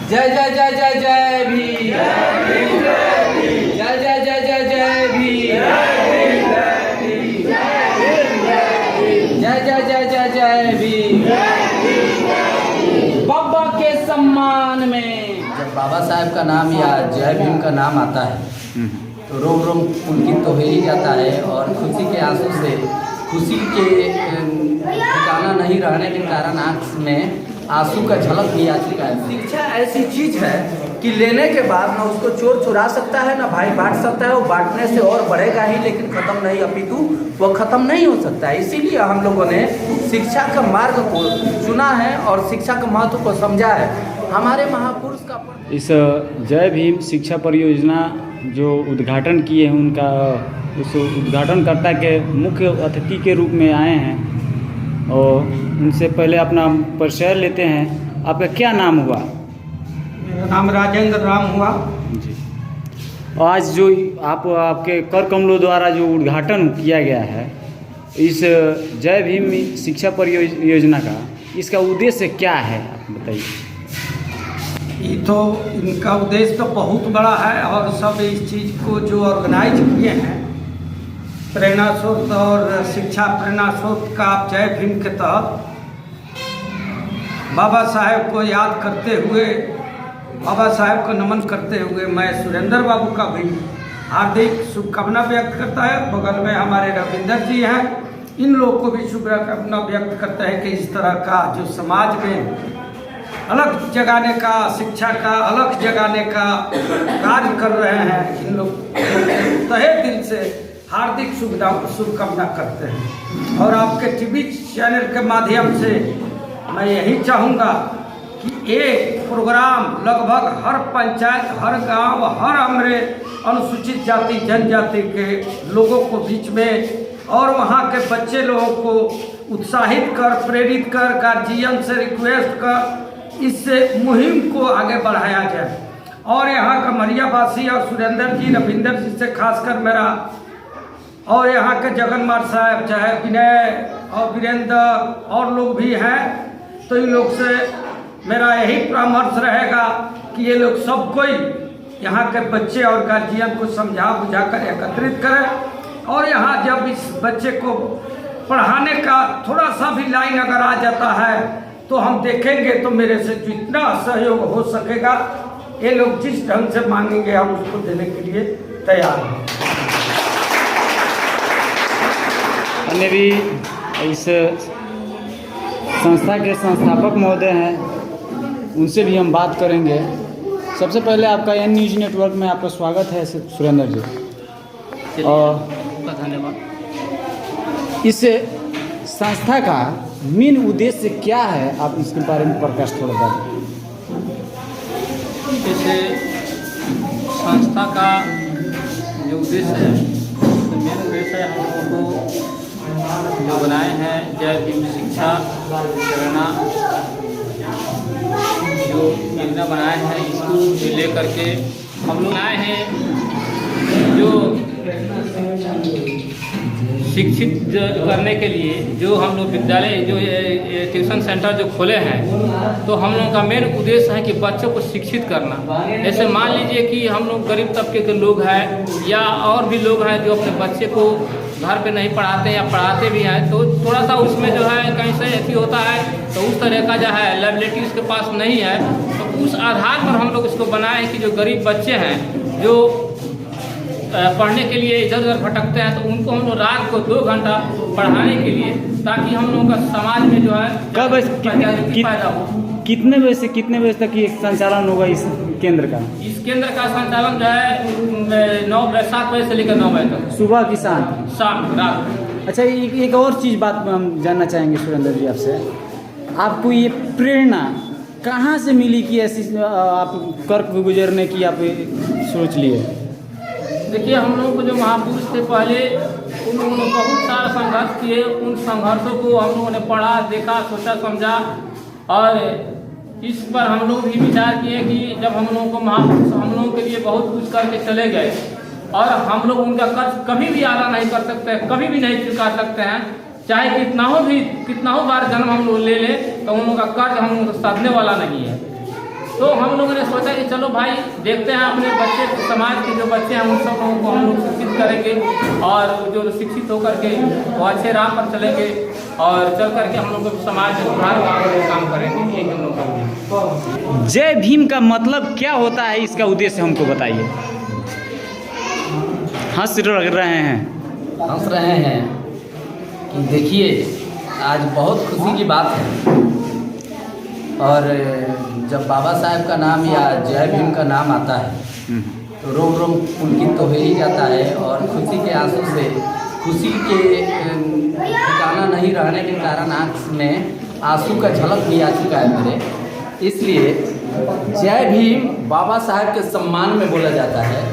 जय जय जय जय जय भीम, जय जय जय जय जय भीम, जय जय जय जय जय भीम। बाबा के सम्मान में जब बाबा साहब का नाम या जय भीम का नाम आता है तो रोम रोम पुलकित तो हो ही जाता है और खुशी के आंसू से खुशी के ठिकाना नहीं रहने के कारण आँख में आंसू का झलक भी आ चुका है। शिक्षा ऐसी चीज है कि लेने के बाद ना उसको चोर चुरा सकता है ना भाई बांट सकता है। वो बांटने से और बढ़ेगा ही लेकिन खत्म नहीं, अपितु वो खत्म नहीं हो सकता है। इसीलिए हम लोगों ने शिक्षा का मार्ग को चुना है और शिक्षा के महत्व को समझा है। हमारे महापुरुष का इस जय भीम शिक्षा परियोजना जो उद्घाटन किए हैं उनका उस उद्घाटनकर्ता के मुख्य अतिथि के रूप में आए हैं और उनसे पहले अपना परिचय लेते हैं। आपका क्या नाम हुआ? मेरा नाम राजेंद्र राम हुआ जी। आज जो आपके कर कमलों द्वारा जो उद्घाटन किया गया है इस जय भीम शिक्षा परियोजना का, इसका उद्देश्य क्या है आप बताइए। ये तो इनका उद्देश्य तो बहुत बड़ा है और सब इस चीज़ को जो ऑर्गेनाइज किए हैं प्रेरणा स्रोत और शिक्षा प्रेरणा स्रोत का जय भीम के तहत बाबा साहेब को याद करते हुए, बाबा साहेब को नमन करते हुए मैं सुरेंद्र बाबू का भी हार्दिक शुभकामना व्यक्त करता है। बगल में हमारे रविंदर जी हैं, इन लोगों को भी शुभकामना व्यक्त करता है कि इस तरह का जो समाज में अलग जगाने का, शिक्षा का अलग जगाने का कार्य कर रहे हैं, इन लोग तहे दिल से हार्दिक शुभकामना करते हैं। और आपके टीवी चैनल के माध्यम से मैं यही चाहूँगा कि ये प्रोग्राम लगभग हर पंचायत, हर गांव, हर हमारे अनुसूचित जाति जनजाति के लोगों को बीच में और वहाँ के बच्चे लोगों को उत्साहित कर, प्रेरित कर, गार्जियन से रिक्वेस्ट कर इससे मुहिम को आगे बढ़ाया जाए। और यहाँ का मरियावासी और सुरेंद्र जी, रविंदर जी से खासकर मेरा और यहाँ के जगन्नाथ साहब, चाहे विनय और वीरेंद्र और लोग भी हैं, तो इन लोग से मेरा यही परामर्श रहेगा कि ये लोग सब कोई यहाँ के बच्चे और गार्जियन को समझा बुझा कर एकत्रित करें। और यहाँ जब इस बच्चे को पढ़ाने का थोड़ा सा भी लाइन अगर आ जाता है तो हम देखेंगे तो मेरे से जितना सहयोग हो सकेगा ये लोग जिस ढंग से मांगेंगे हम उसको देने के लिए तैयार हैं। अन्य भी इस संस्था के संस्थापक महोदय हैं, उनसे भी हम बात करेंगे। सबसे पहले आपका एन न्यूज़ नेटवर्क में आपका स्वागत है सुरेंद्र जी। और धन्यवाद। इस संस्था का मेन उद्देश्य क्या है, आप इसके बारे में प्रकाश थोड़ा बताइए। जैसे संस्था का जो उद्देश्य है तो मेन उद्देश्य है हम लोगों को जो बनाए हैं जय भीम शिक्षा प्रेरणा जो योजना बनाए हैं इसको लेकर के हम लोग आए हैं जो शिक्षित करने के लिए जो हम लोग विद्यालय जो ट्यूशन सेंटर जो खोले हैं तो हम लोगों का मेन उद्देश्य है कि बच्चों को शिक्षित करना। जैसे मान लीजिए कि हम लोग गरीब तबके के लोग हैं या और भी लोग हैं जो अपने बच्चे को घर पे नहीं पढ़ाते या पढ़ाते भी हैं तो थोड़ा सा उसमें जो है कहीं से ऐसी होता है तो उस तरह का जो है लाइबिलिटी उसके पास नहीं है। तो उस आधार पर हम लोग इसको बनाए हैं कि जो गरीब बच्चे हैं जो पढ़ने के लिए इधर उधर भटकते हैं तो उनको हम लोग रात को 2 घंटा पढ़ाने के लिए ताकि हम लोगों का समाज में जो है कब पैदा हो। कितने बजे से कितने बजे तक ये संचालन होगा इस केंद्र का? इस केंद्र का संचालन जो है 7 बजे से लेकर 9 बजे तक, सुबह की शाम रात। अच्छा, एक और चीज़ बात हम जानना चाहेंगे सुरेंद्र जी आपसे, आपको ये प्रेरणा कहाँ से मिली कि ऐसी आप कर्क गुजरने की आप सोच लिए? देखिए हम लोगों को जो महापुरुष थे पहले उन लोगों ने बहुत सारा संघर्ष किए, उन संघर्षों को हम लोगों ने पढ़ा, देखा, सोचा, समझा और इस पर हम लोग भी विचार किए कि जब हम लोगों को महापुरुष हम लोगों के लिए बहुत कुछ करके चले गए और हम लोग उनका कर्ज कभी भी अदा नहीं कर सकते, कभी भी नहीं चुका सकते हैं, चाहे कितना हो बार जन्म हम लोग ले लें तो उन लोगों का कर्ज हम लोगों को साधने वाला नहीं है। तो हम लोगों ने सोचा कि चलो भाई देखते हैं अपने बच्चे को, समाज के जो बच्चे हैं उन सब लोगों को हम लोग शिक्षित करेंगे और जो शिक्षित होकर के वो अच्छे राह पर चलेंगे और चल करके हम लोग समाज में सुधार का काम करेंगे। यही हम लोग का जय भीम का मतलब क्या होता है, इसका उद्देश्य हमको बताइए। हंस रहे हैं कि देखिए आज बहुत खुशी की बात है और जब बाबा साहेब का नाम या जय भीम का नाम आता है तो रोम रोम पुलकित तो हो ही जाता है और खुशी के आंसू से, खुशी के ठिकाना नहीं रहने के कारण आँख में आंसू का झलक भी आ चुका है मेरे। इसलिए जय भीम बाबा साहेब के सम्मान में बोला जाता है,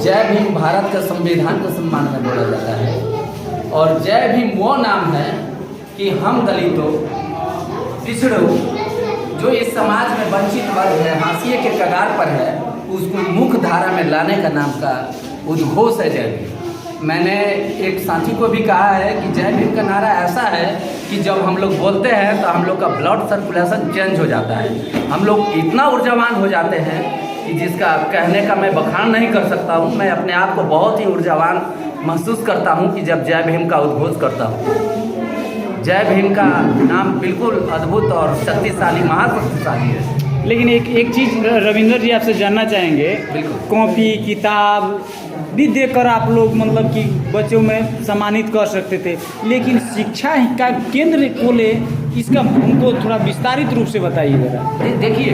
जय भीम भारत के संविधान के सम्मान में बोला जाता है और जय भीम वो नाम है कि हम दलितों, पिछड़ों, जो इस समाज में वंचित वर्ग है, हाशिए के कगार पर है, उसको मुख्य धारा में लाने का नाम का उद्घोष है जय भीम। मैंने एक साथी को भी कहा है कि जय भीम का नारा ऐसा है कि जब हम लोग बोलते हैं तो हम लोग का ब्लड सर्कुलेशन चेंज हो जाता है, हम लोग इतना ऊर्जावान हो जाते हैं कि जिसका कहने का मैं बखान नहीं कर सकता हूँ। मैं अपने आप को बहुत ही ऊर्जावान महसूस करता हूँ कि जब जय भीम का उद्घोष करता हूँ। जय भीम का नाम बिल्कुल अद्भुत और शक्तिशाली, महाशक्तिशाली है। लेकिन एक चीज़ रविंदर जी आपसे जानना चाहेंगे, बिल्कुल। कॉपी किताब भी देकर आप लोग मतलब कि बच्चों में सम्मानित कर सकते थे, लेकिन शिक्षा का केंद्र खोले, इसका हमको थोड़ा विस्तारित रूप से बताइए जरा। देखिए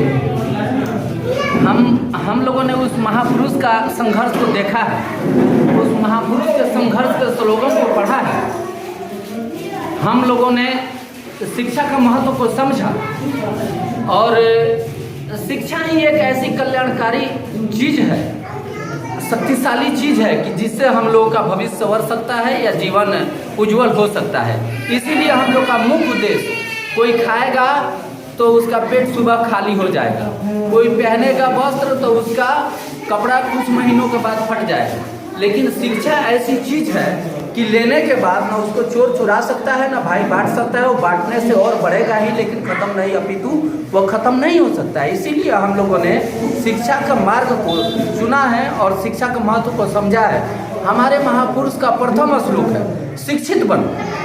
हम लोगों ने उस महापुरुष का संघर्ष को देखा है, उस महापुरुष के संघर्ष के स्लोगन को पढ़ा है, हम लोगों ने शिक्षा का महत्व को समझा और शिक्षा ही एक ऐसी कल्याणकारी चीज़ है, शक्तिशाली चीज़ है कि जिससे हम लोगों का भविष्य संवर सकता है या जीवन उज्जवल हो सकता है। इसीलिए हम लोग का मुख्य उद्देश्य, कोई खाएगा तो उसका पेट सुबह खाली हो जाएगा, कोई पहनेगा वस्त्र तो उसका कपड़ा कुछ महीनों के बाद फट जाएगा, लेकिन शिक्षा ऐसी चीज़ है कि लेने के बाद ना उसको चोर चुरा सकता है, ना भाई बांट सकता है, वो बांटने से और बढ़ेगा ही लेकिन ख़त्म नहीं, अपितु वो ख़त्म नहीं हो सकता है। इसीलिए हम लोगों ने शिक्षा का मार्ग को चुना है और शिक्षा के महत्व को समझा है। हमारे महापुरुष का प्रथम श्लोक है, शिक्षित बनो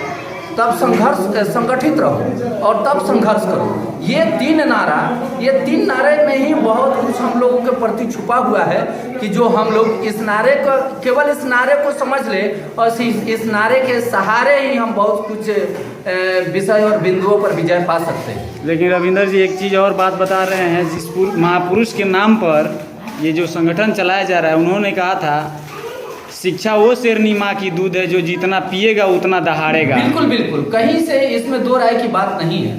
तब संगठित रहो और तब संघर्ष करो। ये तीन नारे में ही बहुत कुछ हम लोगों के प्रति छुपा हुआ है कि जो हम लोग इस नारे को, केवल इस नारे को समझ ले और इस नारे के सहारे ही हम बहुत कुछ विषय और बिंदुओं पर विजय पा सकते हैं। लेकिन रविंदर जी एक चीज़ और बात बता रहे हैं, जिस महापुरुष के नाम पर ये जो संगठन चलाया जा रहा है, उन्होंने कहा था शिक्षा वो शेरनी माँ की दूध है जो जितना पिएगा उतना दहाड़ेगा। बिल्कुल बिल्कुल, कहीं से इसमें दो राय की बात नहीं है,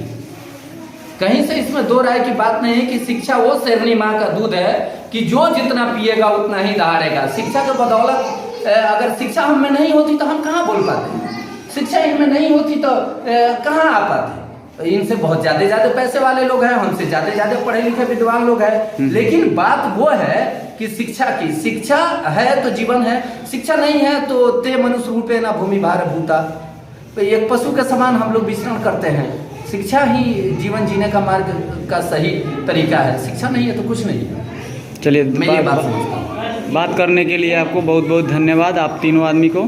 कहीं से इसमें दो राय की बात नहीं है कि शिक्षा वो शेरनी माँ का दूध है कि जो जितना पिएगा उतना ही दहाड़ेगा। शिक्षा के बदौलत अगर शिक्षा हम में नहीं होती तो हम कहाँ बोल पाते, शिक्षा इनमें नहीं होती तो कहाँ आ पाते। इनसे बहुत ज़्यादा पैसे वाले लोग हैं, हमसे ज़्यादा पढ़े लिखे विद्वान लोग हैं, लेकिन बात वो है कि शिक्षा की, शिक्षा है तो जीवन है, शिक्षा नहीं है तो ते मनुष्य रूपे ना भूमि भार भूता, तो एक पशु के समान हम लोग विचरण करते हैं। शिक्षा ही जीवन जीने का मार्ग का सही तरीका है, शिक्षा नहीं है तो कुछ नहीं है। चलिए, मैं ये बात समझता हूँ। बात करने के लिए आपको बहुत बहुत धन्यवाद, आप तीनों आदमी को।